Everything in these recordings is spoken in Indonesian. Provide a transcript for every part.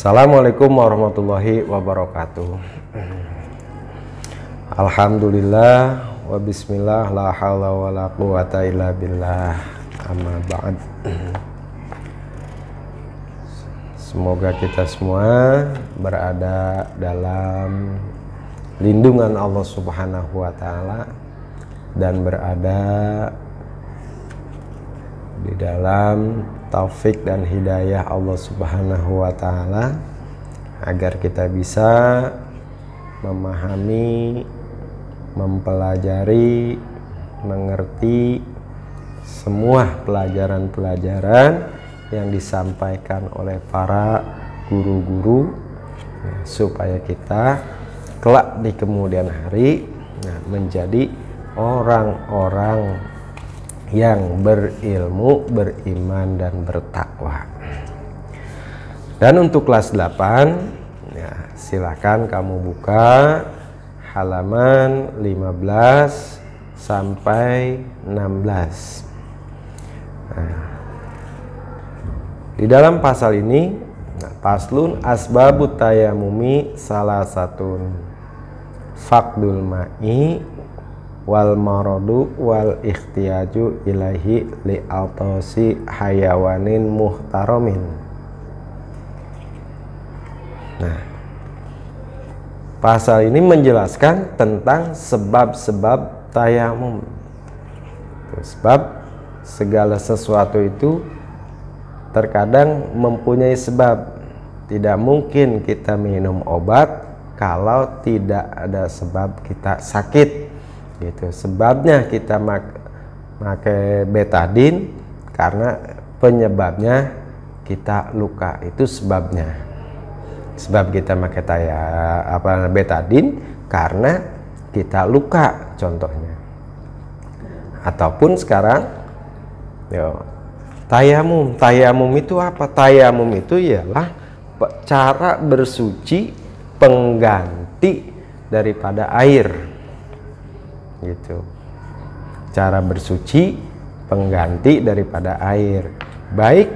Assalamualaikum warahmatullahi wabarakatuh. Alhamdulillah wa bismillah la haula wa la quwata illa billah, amma ba'd. Semoga kita semua berada dalam lindungan Allah Subhanahu wa taala dan berada di dalam taufik dan hidayah Allah Subhanahu wa taala agar kita bisa memahami, mempelajari, mengerti semua pelajaran-pelajaran yang disampaikan oleh para guru-guru supaya kita kelak di kemudian hari menjadi orang-orang yang berilmu, beriman, dan bertakwa. Dan untuk kelas 8, silakan kamu buka halaman 15 sampai 16. Di dalam pasal ini, paslun asbabut tayamumi salah satu faqdul ma'i wal maradu wal ikhtiyaju ilaihi li autosi hayawanin muhtaramin. Pasal ini menjelaskan tentang sebab-sebab tayamum. Sebab segala sesuatu itu terkadang mempunyai sebab. Tidak mungkin kita minum obat kalau tidak ada sebab kita sakit. Gitu. Sebabnya kita pakai betadin karena penyebabnya kita luka, itu sebabnya. Sebab kita pakai betadin karena kita luka, contohnya. Ataupun sekarang tayamum. Tayamum itu apa? Tayamum itu ialah cara bersuci pengganti daripada air. Gitu. Cara bersuci pengganti daripada air. Baik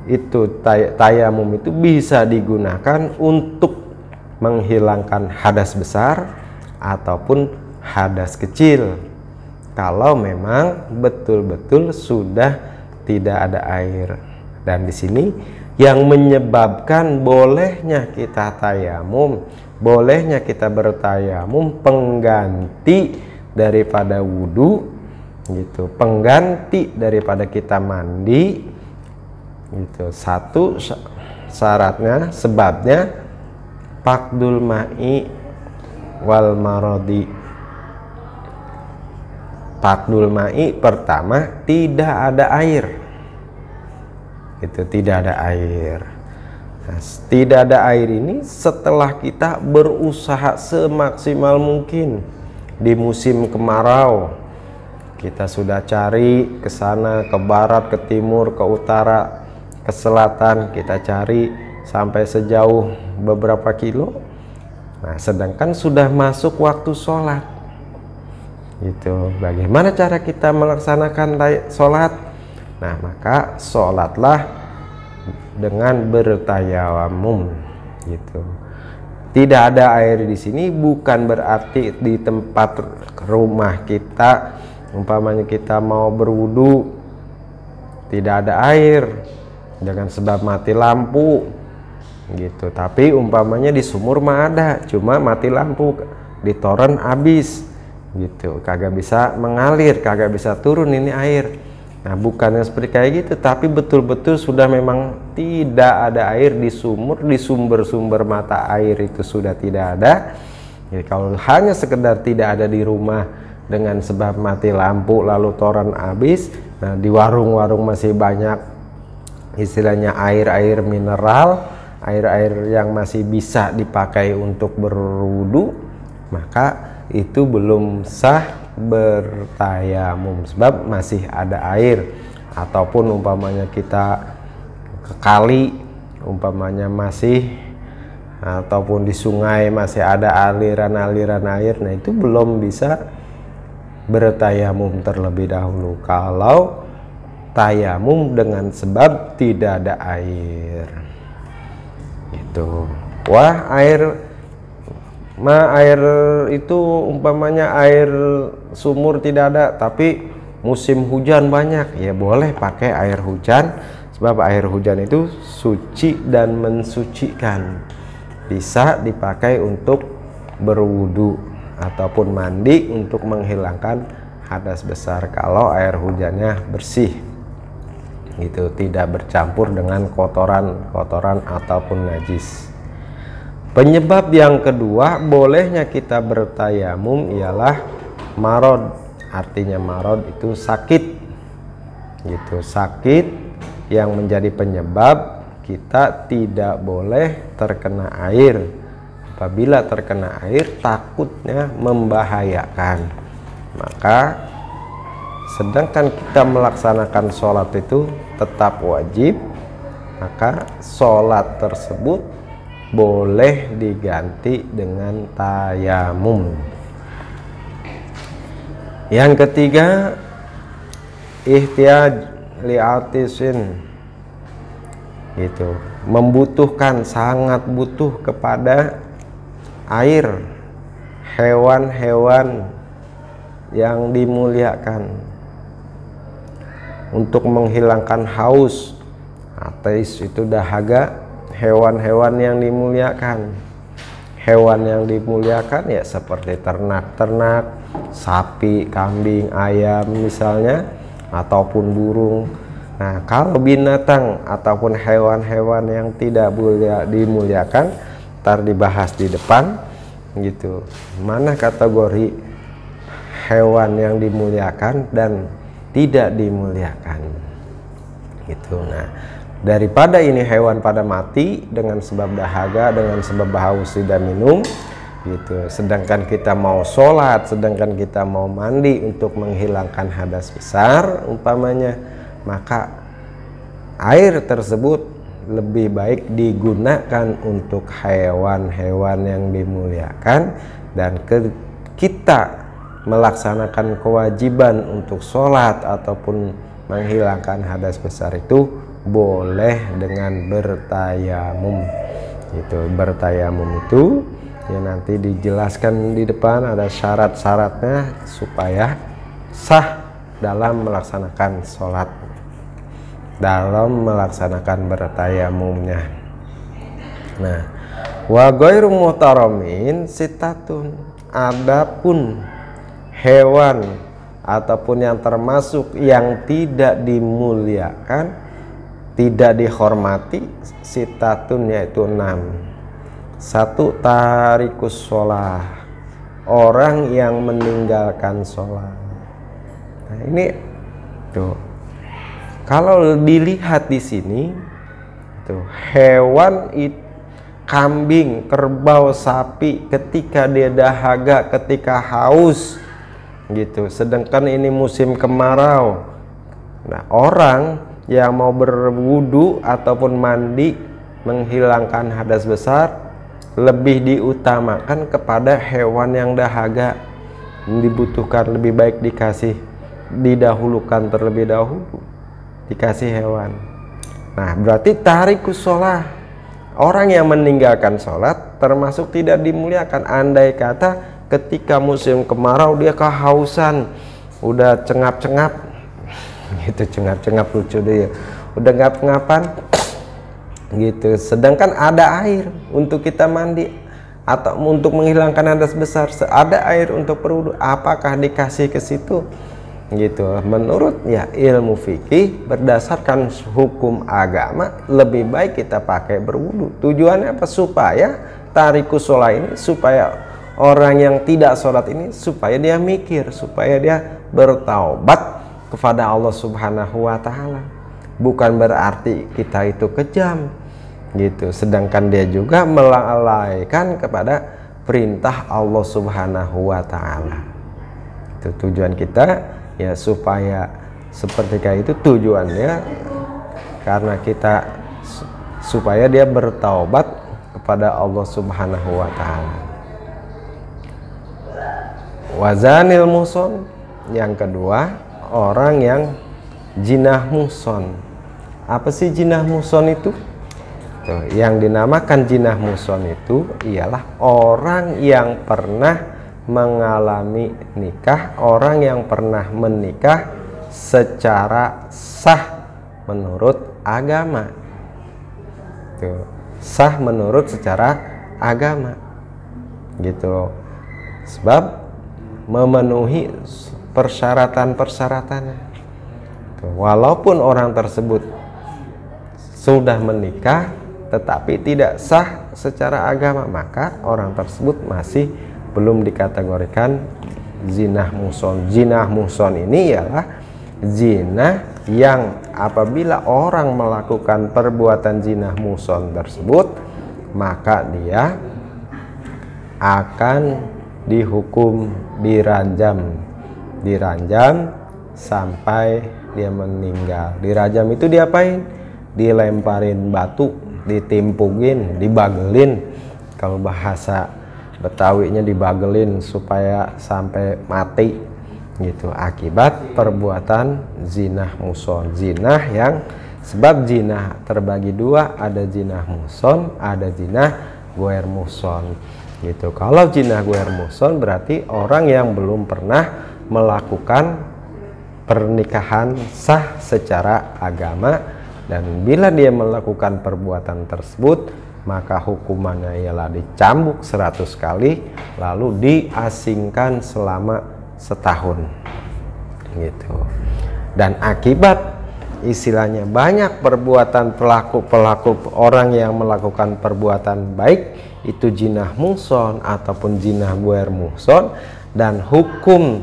itu tayamum itu bisa digunakan untuk menghilangkan hadas besar ataupun hadas kecil. Kalau memang betul-betul sudah tidak ada air. Dan di sini yang menyebabkan bolehnya kita tayamum, bolehnya kita bertayamum pengganti daripada wudhu, gitu, pengganti daripada kita mandi, gitu. Satu syaratnya, sebabnya faqdul ma'i wal maradi. Faqdul ma'i pertama tidak ada air, itu tidak ada air. Tidak ada air ini setelah kita berusaha semaksimal mungkin di musim kemarau. Kita sudah cari ke sana, ke barat, ke timur, ke utara, ke selatan, kita cari sampai sejauh beberapa kilo. Sedangkan sudah masuk waktu sholat. Gitu. Bagaimana cara kita melaksanakan sholat? Maka sholatlah dengan bertayamum. Gitu. Tidak ada air di sini bukan berarti di tempat rumah kita, umpamanya kita mau berwudu tidak ada air dengan sebab mati lampu, gitu. Tapi umpamanya di sumur mah ada, cuma mati lampu, di toren habis, gitu, kagak bisa mengalir, kagak bisa turun ini air. Bukannya seperti kayak gitu, tapi betul-betul sudah memang tidak ada air di sumur, di sumber-sumber mata air itu sudah tidak ada. Jadi kalau hanya sekedar tidak ada di rumah dengan sebab mati lampu lalu toren habis, di warung-warung masih banyak istilahnya air-air mineral, air-air yang masih bisa dipakai untuk berwudu, maka itu belum sah bertayamum sebab masih ada air. Ataupun umpamanya kita ke kali, umpamanya masih, ataupun di sungai masih ada aliran-aliran air, itu belum bisa bertayamum terlebih dahulu. Kalau tayamum dengan sebab tidak ada air. gitu. Wah, air itu umpamanya air sumur tidak ada, tapi musim hujan banyak, ya boleh pakai air hujan, sebab air hujan itu suci dan mensucikan, bisa dipakai untuk berwudu ataupun mandi untuk menghilangkan hadas besar kalau air hujannya bersih gitu, tidak bercampur dengan kotoran ataupun najis. Penyebab yang kedua bolehnya kita bertayamum ialah marod. Artinya marod itu sakit gitu, sakit yang menjadi penyebab kita tidak boleh terkena air. Apabila terkena air takutnya membahayakan, maka sedangkan kita melaksanakan sholat itu tetap wajib, maka sholat tersebut boleh diganti dengan tayamum. Yang ketiga, ihtiyaj li'atisin, itu membutuhkan, sangat butuh kepada air, hewan-hewan yang dimuliakan untuk menghilangkan haus. Ateis itu dahaga, hewan-hewan yang dimuliakan. Hewan yang dimuliakan ya seperti ternak-ternak, sapi, kambing, ayam misalnya, ataupun burung. Nah, kalau binatang ataupun hewan-hewan yang tidak dimuliakan, ntar dibahas di depan gitu, mana kategori hewan yang dimuliakan dan tidak dimuliakan gitu. Nah, daripada ini hewan pada mati dengan sebab dahaga, dengan sebab haus tidak minum gitu, sedangkan kita mau sholat, sedangkan kita mau mandi untuk menghilangkan hadas besar umpamanya, maka air tersebut lebih baik digunakan untuk hewan-hewan yang dimuliakan, dan kita melaksanakan kewajiban untuk sholat ataupun menghilangkan hadas besar itu boleh dengan bertayamum. Itu bertayamum itu ya nanti dijelaskan di depan, ada syarat-syaratnya supaya sah dalam melaksanakan sholat, dalam melaksanakan bertayamumnya. Nah, wa ghairu muhtaramin sitatun, adapun hewan ataupun yang termasuk yang tidak dimuliakan, tidak dihormati, sitatun yaitu 6. 1. Tarikus sholah, orang yang meninggalkan sholat. Nah, ini tuh, kalau dilihat di sini tuh, hewan itu kambing, kerbau, sapi ketika dia dahaga, ketika haus gitu, sedangkan ini musim kemarau. Nah, orang yang mau berwudu ataupun mandi menghilangkan hadas besar lebih diutamakan kepada hewan yang dahaga, dibutuhkan, lebih baik didahulukan terlebih dahulu, dikasih hewan. Nah, berarti tarikus sholah, orang yang meninggalkan sholat termasuk tidak dimuliakan. Andai kata ketika musim kemarau dia kehausan, udah cengap-cengap gitu, cengap-cengap lucu dia, udah ngap-ngapan gitu, sedangkan ada air untuk kita mandi atau untuk menghilangkan hadas besar, ada air untuk berwudu, apakah dikasih ke situ gitu? Menurut ya ilmu fikih berdasarkan hukum agama lebih baik kita pakai berwudu. Tujuannya apa? Supaya tarikus sholah ini, supaya orang yang tidak sholat ini, supaya dia mikir, supaya dia bertaubat kepada Allah Subhanahu wa Ta'ala. Bukan berarti kita itu kejam gitu, sedangkan dia juga melalaikan kepada perintah Allah Subhanahu wa Ta'ala. Itu tujuan kita ya, supaya seperti kayak itu tujuannya, karena kita supaya dia bertaubat kepada Allah Subhanahu wa Ta'ala. Wazanil muson, yang kedua, orang yang jinah muson. Apa sih jinah muson itu? gitu. Yang dinamakan jinah muson itu ialah orang yang pernah mengalami nikah, orang yang pernah menikah secara sah menurut agama. Tuh, sah menurut secara agama gitu. Sebab memenuhi persyaratan-persyaratannya. Walaupun orang tersebut sudah menikah tetapi tidak sah secara agama, maka orang tersebut masih belum dikategorikan zinah muson. Zinah muson ini ialah zina yang apabila orang melakukan perbuatan zinah muson tersebut, maka dia akan dihukum diranjam sampai dia meninggal. Dirajam itu diapain? Dilemparin batu, ditimpugin, dibagelin. Kalau bahasa Betawinya dibagelin supaya sampai mati gitu, akibat perbuatan zinah muson. Zinah yang sebab zinah terbagi dua, ada zinah muson, ada zinah guer muson gitu. Kalau zinah guer muson berarti orang yang belum pernah melakukan pernikahan sah secara agama, dan bila dia melakukan perbuatan tersebut maka hukumannya ialah dicambuk 100 kali lalu diasingkan selama setahun gitu. Dan akibat istilahnya banyak perbuatan pelaku orang yang melakukan perbuatan baik itu jinah muson ataupun jinah guer muson, dan hukum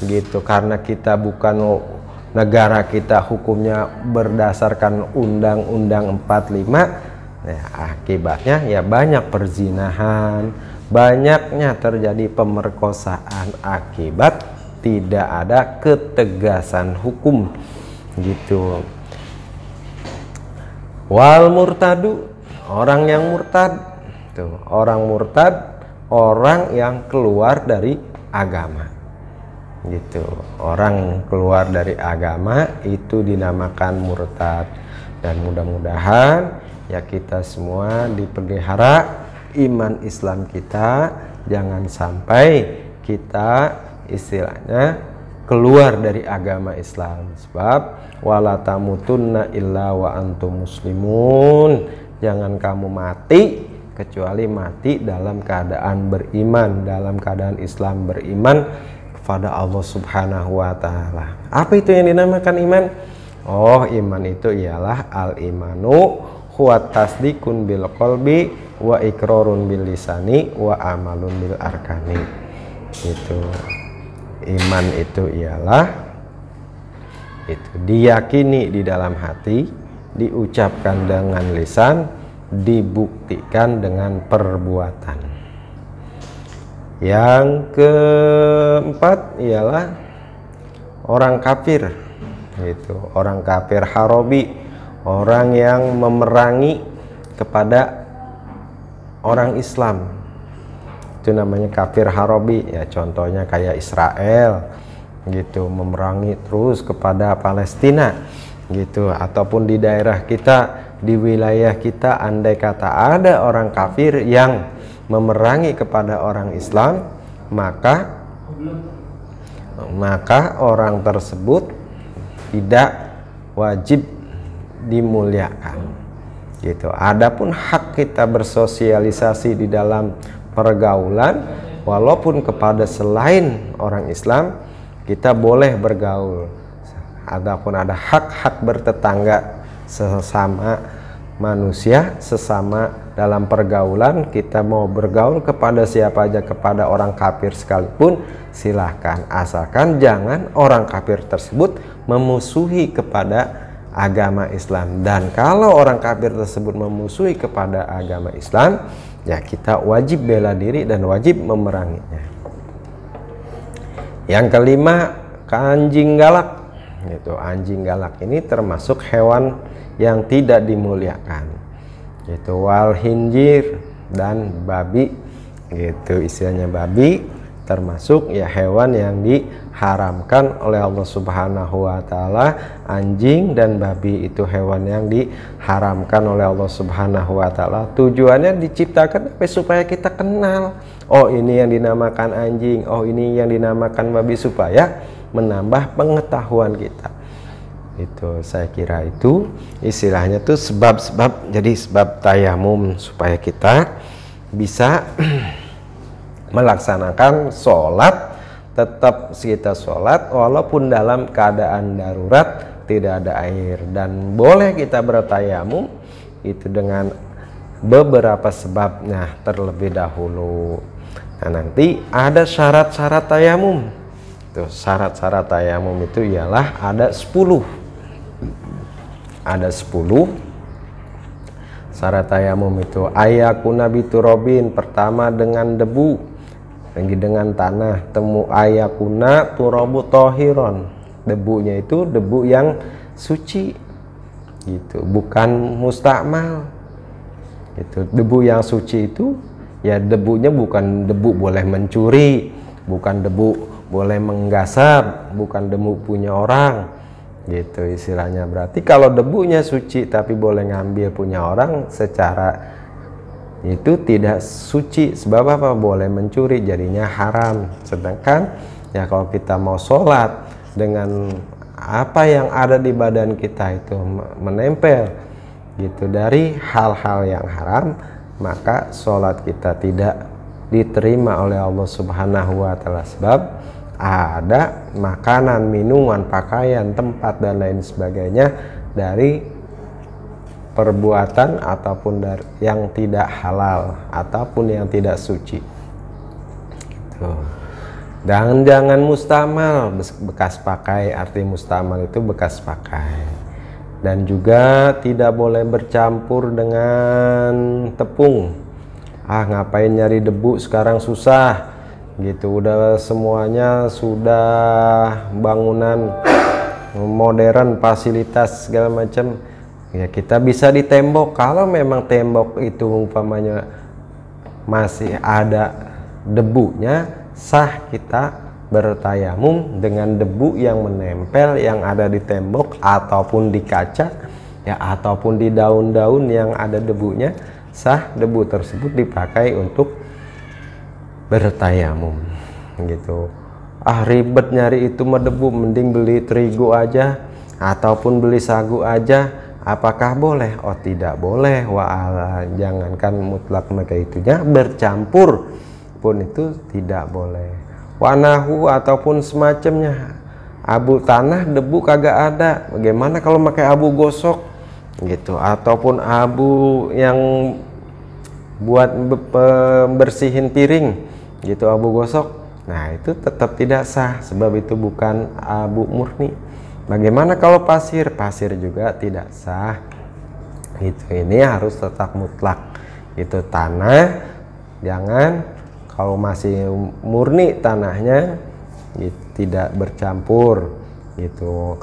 gitu, karena kita bukan negara kita hukumnya berdasarkan Undang-Undang 45. Nah, akibatnya ya banyak perzinahan, banyaknya terjadi pemerkosaan akibat tidak ada ketegasan hukum gitu. Wal murtadu, orang yang murtad. Tuh, orang murtad orang yang keluar dari agama. Gitu. Orang keluar dari agama itu dinamakan murtad. Dan mudah-mudahan ya kita semua dipelihara iman Islam kita, jangan sampai kita istilahnya keluar dari agama Islam. Sebab wala tamutunna illa wa antum muslimun, jangan kamu mati kecuali mati dalam keadaan beriman, dalam keadaan Islam, beriman kepada Allah Subhanahu wa taala. Apa itu yang dinamakan iman? Oh, iman itu ialah al-imanu huwa tasdikun bil qalbi wa iqrarun bil lisani wa amalun bil arkani. Itu iman itu ialah itu diyakini di dalam hati, diucapkan dengan lisan, dibuktikan dengan perbuatan. Yang keempat ialah orang kafir, gitu. Orang kafir harobi, orang yang memerangi kepada orang Islam, itu namanya kafir harobi. Ya contohnya kayak Israel gitu, memerangi terus kepada Palestina gitu. Ataupun di daerah kita, di wilayah kita, andai kata ada orang kafir yang memerangi kepada orang Islam, maka orang tersebut tidak wajib dimuliakan gitu. Adapun hak kita bersosialisasi di dalam pergaulan, walaupun kepada selain orang Islam kita boleh bergaul. Adapun ada hak-hak bertetangga sesama manusia, sesama dalam pergaulan, kita mau bergaul kepada siapa aja, kepada orang kafir sekalipun silahkan, asalkan jangan orang kafir tersebut memusuhi kepada agama Islam. Dan kalau orang kafir tersebut memusuhi kepada agama Islam, ya kita wajib bela diri dan wajib memeranginya. Yang kelima, anjing galak. Gitu. Anjing galak ini termasuk hewan yang tidak dimuliakan. Gitu. Wal hinjir, dan babi. Gitu istilahnya babi. termasuk ya hewan yang diharamkan oleh Allah Subhanahu wa taala. Anjing dan babi itu hewan yang diharamkan oleh Allah Subhanahu wa taala. Tujuannya diciptakan supaya kita kenal, oh ini yang dinamakan anjing, oh ini yang dinamakan babi, supaya menambah pengetahuan kita. Itu saya kira itu istilahnya tuh sebab-sebab, jadi sebab tayamum supaya kita bisa melaksanakan sholat, tetap kita sholat walaupun dalam keadaan darurat tidak ada air. Dan boleh kita bertayamum itu dengan beberapa sebab. Nah, terlebih dahulu, nah nanti ada syarat-syarat tayamum. Tuh, syarat-syarat tayamum itu ialah ada 10. Ada 10 syarat tayamum itu. Ayakuna biturobin, pertama dengan debu, lagi dengan tanah. Temu ayakuna turobu tohiron, debunya itu debu yang suci gitu, bukan mustakmal gitu. Debu yang suci itu ya debunya bukan debu boleh mencuri, bukan debu boleh menggasap, bukan debu punya orang gitu istilahnya. Berarti kalau debunya suci tapi boleh ngambil punya orang, secara itu tidak suci. Sebab apa? Boleh mencuri, jadinya haram. Sedangkan ya kalau kita mau sholat dengan apa yang ada di badan kita itu menempel gitu dari hal-hal yang haram, maka sholat kita tidak diterima oleh Allah Subhanahu wa taala. Sebab ada makanan, minuman, pakaian, tempat dan lain sebagainya dari perbuatan ataupun dari yang tidak halal ataupun yang tidak suci gitu. Dan jangan mustamal, bekas pakai. Arti mustamal itu bekas pakai. Dan juga tidak boleh bercampur dengan tepung. Ngapain nyari debu sekarang, susah gitu, udah semuanya sudah bangunan modern, fasilitas segala macam ya. Kita bisa di tembok, kalau memang tembok itu umpamanya masih ada debunya, sah kita bertayamum dengan debu yang menempel yang ada di tembok ataupun di kaca ya, ataupun di daun-daun yang ada debunya. Sah debu tersebut dipakai untuk bertayamum gitu. Ribet nyari itu mah debu, mending beli terigu aja ataupun beli sagu aja. Apakah boleh? Oh, tidak boleh. Jangankan mutlak maka itunya, bercampur pun itu tidak boleh. Wanahu ataupun semacamnya. Abu tanah, debu kagak ada. Bagaimana kalau pakai abu gosok gitu, ataupun abu yang buat bersihin piring gitu, abu gosok. Nah, itu tetap tidak sah sebab itu bukan abu murni. Bagaimana kalau pasir? Pasir juga tidak sah. Ini harus tetap mutlak. Itu tanah, jangan kalau masih murni tanahnya tidak bercampur gitu.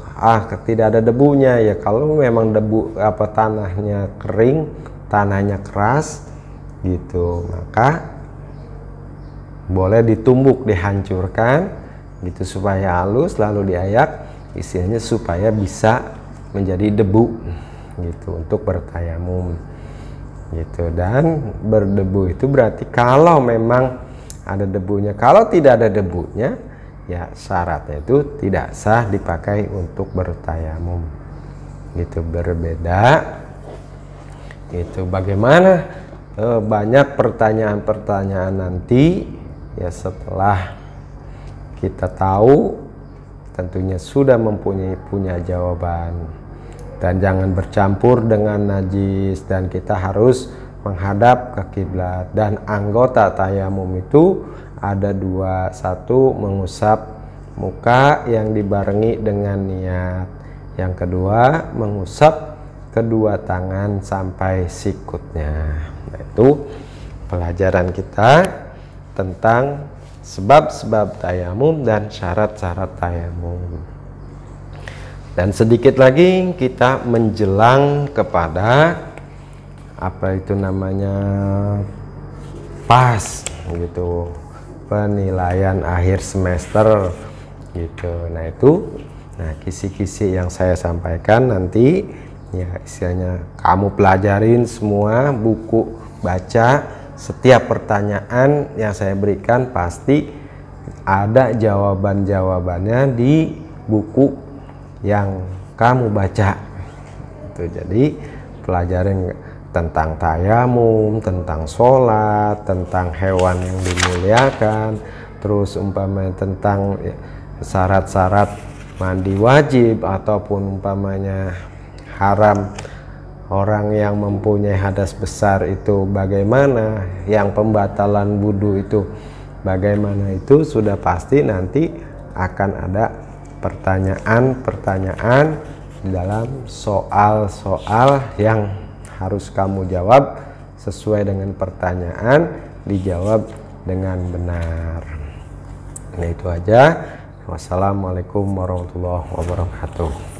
Tidak ada debunya ya. Kalau memang debu tanahnya kering, tanahnya keras gitu, maka boleh ditumbuk, dihancurkan gitu supaya halus, lalu diayak, istilahnya supaya bisa menjadi debu gitu untuk bertayamum gitu. Dan berdebu itu berarti kalau memang ada debunya. Kalau tidak ada debunya ya syaratnya itu tidak sah dipakai untuk bertayamum gitu. Berbeda itu bagaimana? Banyak pertanyaan-pertanyaan nanti ya, setelah kita tahu tentunya sudah punya jawaban. Dan jangan bercampur dengan najis, dan kita harus menghadap ke kiblat. Dan anggota tayamum itu ada 2. 1 mengusap muka yang dibarengi dengan niat. Yang kedua mengusap kedua tangan sampai sikutnya. Nah, itu pelajaran kita tentang sebab-sebab tayamum dan syarat-syarat tayamum. Dan sedikit lagi kita menjelang kepada apa itu namanya pas gitu. penilaian akhir semester gitu. Nah itu, nah kisi-kisi yang saya sampaikan nanti ya istilahnya kamu pelajarin semua, buku baca, setiap pertanyaan yang saya berikan pasti ada jawaban-jawabannya di buku yang kamu baca itu. Jadi pelajarin tentang tayamum, tentang sholat, tentang hewan yang dimuliakan, terus umpamanya tentang syarat-syarat mandi wajib ataupun umpamanya haram orang yang mempunyai hadas besar itu bagaimana, yang pembatalan wudhu itu bagaimana, itu sudah pasti nanti akan ada pertanyaan-pertanyaan dalam soal-soal yang harus kamu jawab sesuai dengan pertanyaan, dijawab dengan benar. Nah itu aja. Wassalamualaikum warahmatullahi wabarakatuh.